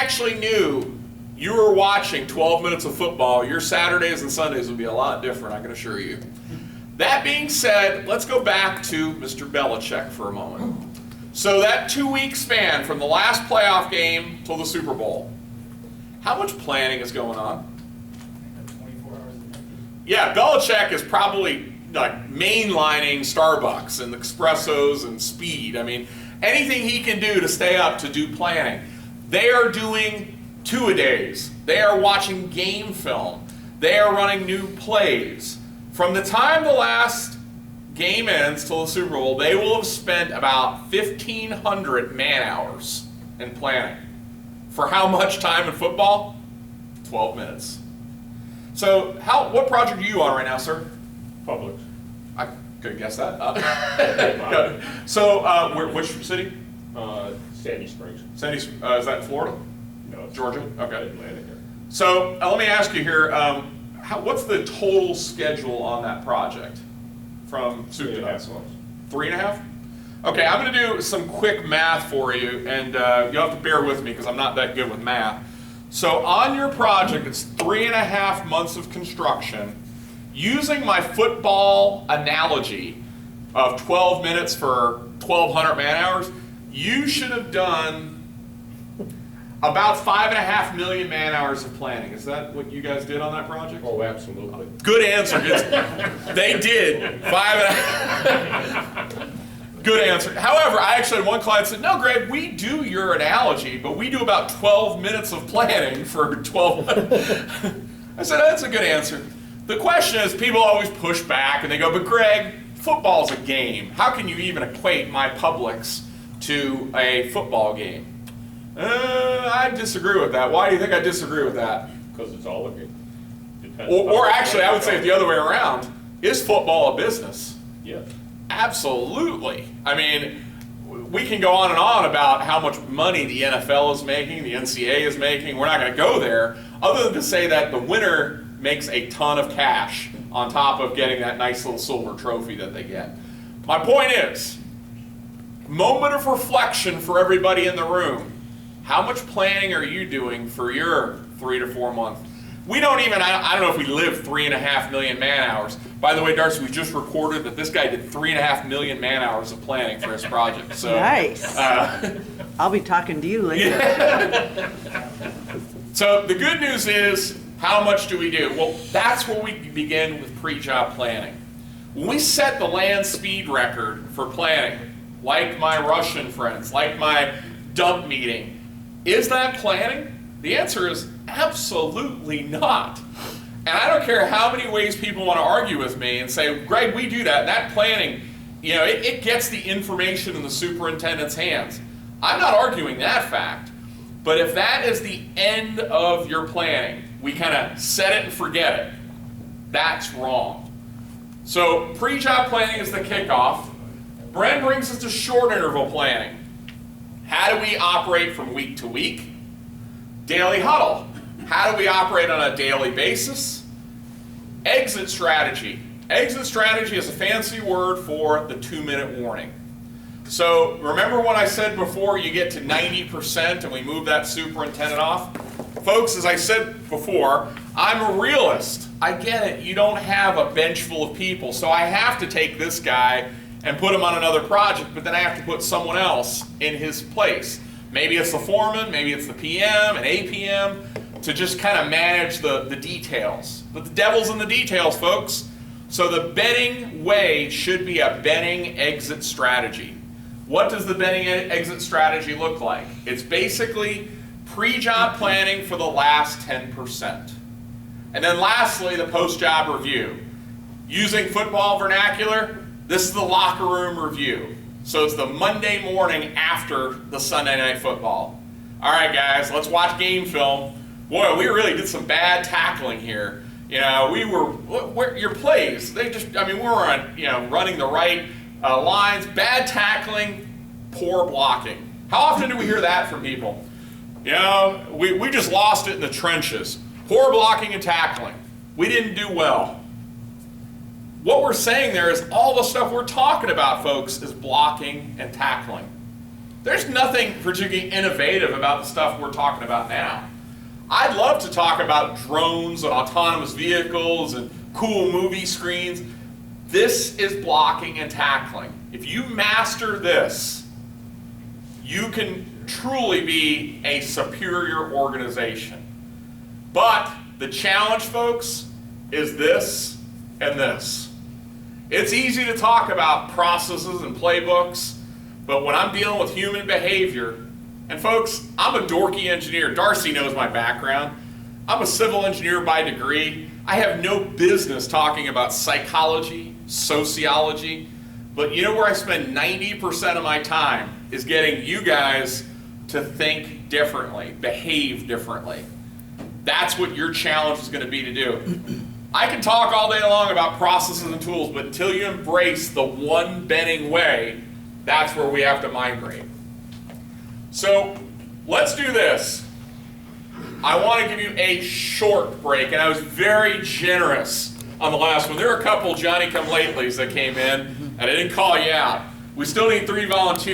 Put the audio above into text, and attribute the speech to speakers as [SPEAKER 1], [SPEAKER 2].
[SPEAKER 1] actually knew you were watching 12 minutes of football, your Saturdays and Sundays would be a lot different, I can assure you. That being said, let's go back to Mr. Belichick for a moment. So that 2-week span from the last playoff game till the Super Bowl, how much planning is going on?
[SPEAKER 2] 24 hours a day.
[SPEAKER 1] Yeah, Belichick is probably like mainlining Starbucks and espressos and speed. I mean, anything he can do to stay up to do planning. They are doing two-a-days. They are watching game film. They are running new plays. From the time the last game ends till the Super Bowl, they will have spent about 1,500 man-hours in planning. For how much time in football? 12 minutes. So what project are you on right now, sir?
[SPEAKER 3] Publix.
[SPEAKER 1] I could guess that. So which city?
[SPEAKER 3] Sandy Springs.
[SPEAKER 1] Sandy, is that in Florida?
[SPEAKER 3] No, it's
[SPEAKER 1] Georgia? Okay.
[SPEAKER 3] Atlanta here.
[SPEAKER 1] So let me ask you here, what's the total schedule on that project from soup to
[SPEAKER 3] 3.5
[SPEAKER 1] nuts?
[SPEAKER 3] months.
[SPEAKER 1] 3.5? Okay, I'm going to do some quick math for you, and you'll have to bear with me because I'm not that good with math. So on your project, it's 3.5 months of construction. Using my football analogy of 12 minutes for 1,200 man-hours, you should have done about 5.5 million man-hours of planning. Is that what you guys did on that project?
[SPEAKER 3] Oh, absolutely.
[SPEAKER 1] Good answer. They did 5.5. Good answer. However, I actually had one client said, no, Greg, we do your analogy, but we do about 12 minutes of planning for 12 minutes. I said, that's a good answer. The question is, people always push back and they go, but Greg, football's a game. How can you even equate my Publix to a football game? I disagree with that. Why do you think I disagree with that?
[SPEAKER 3] Because it's all a game.
[SPEAKER 1] Or actually, I would say it the other way around. Is football a business?
[SPEAKER 3] Yes.
[SPEAKER 1] Absolutely. I mean, we can go on and on about how much money the NFL is making, the NCAA is making. We're not going to go there, other than to say that the winner makes a ton of cash on top of getting that nice little silver trophy that they get. My point is, moment of reflection for everybody in the room. How much planning are you doing for your 3 to 4 months? We don't even, I don't know if we live 3.5 million man-hours. By the way, Darcy, we just recorded that this guy did 3.5 million man-hours of planning for his project. So,
[SPEAKER 4] nice. I'll be talking to you later.
[SPEAKER 1] Yeah. So the good news is, how much do we do? Well, that's where we begin with pre-job planning. When we set the land speed record for planning, like my Russian friends, like my dump meeting, is that planning? The answer is absolutely not. And I don't care how many ways people want to argue with me and say, Greg, we do that. That planning, you know, it gets the information in the superintendent's hands. I'm not arguing that fact. But if that is the end of your planning, we kind of set it and forget it, that's wrong. So pre-job planning is the kickoff. Bren brings us to short interval planning. How do we operate from week to week? Daily huddle. How do we operate on a daily basis? Exit strategy. Exit strategy is a fancy word for the 2-minute warning. So remember when I said before you get to 90% and we move that superintendent off? Folks, as I said before, I'm a realist. I get it. You don't have a bench full of people, so I have to take this guy and put him on another project, but then I have to put someone else in his place. Maybe it's the foreman, maybe it's the PM and APM, to just kind of manage the details. But the devil's in the details, folks. So the betting way should be a betting exit strategy. What does the betting exit strategy look like? It's basically pre-job planning for the last 10%. And then lastly, the post-job review. Using football vernacular, this is the locker room review. So it's the Monday morning after the Sunday night football. All right, guys, let's watch game film. Boy, we really did some bad tackling here. You know, your plays, we were running the right lines, bad tackling, poor blocking. How often do we hear that from people? You know, we just lost it in the trenches. Poor blocking and tackling. We didn't do well. What we're saying there is all the stuff we're talking about, folks, is blocking and tackling. There's nothing particularly innovative about the stuff we're talking about now. I'd love to talk about drones and autonomous vehicles and cool movie screens. This is blocking and tackling. If you master this, you can truly be a superior organization. But the challenge, folks, is this and this. It's easy to talk about processes and playbooks, but when I'm dealing with human behavior, and folks, I'm a dorky engineer. Darcy knows my background. I'm a civil engineer by degree. I have no business talking about psychology, sociology, but you know where I spend 90% of my time is getting you guys to think differently, behave differently. That's what your challenge is going to be to do. I can talk all day long about processes and tools, but until you embrace the one Benning way, that's where we have to migrate. So let's do this. I want to give you a short break, and I was very generous on the last one. There were a couple Johnny-come-latelys that came in, and I didn't call you out. We still need 3 volunteers.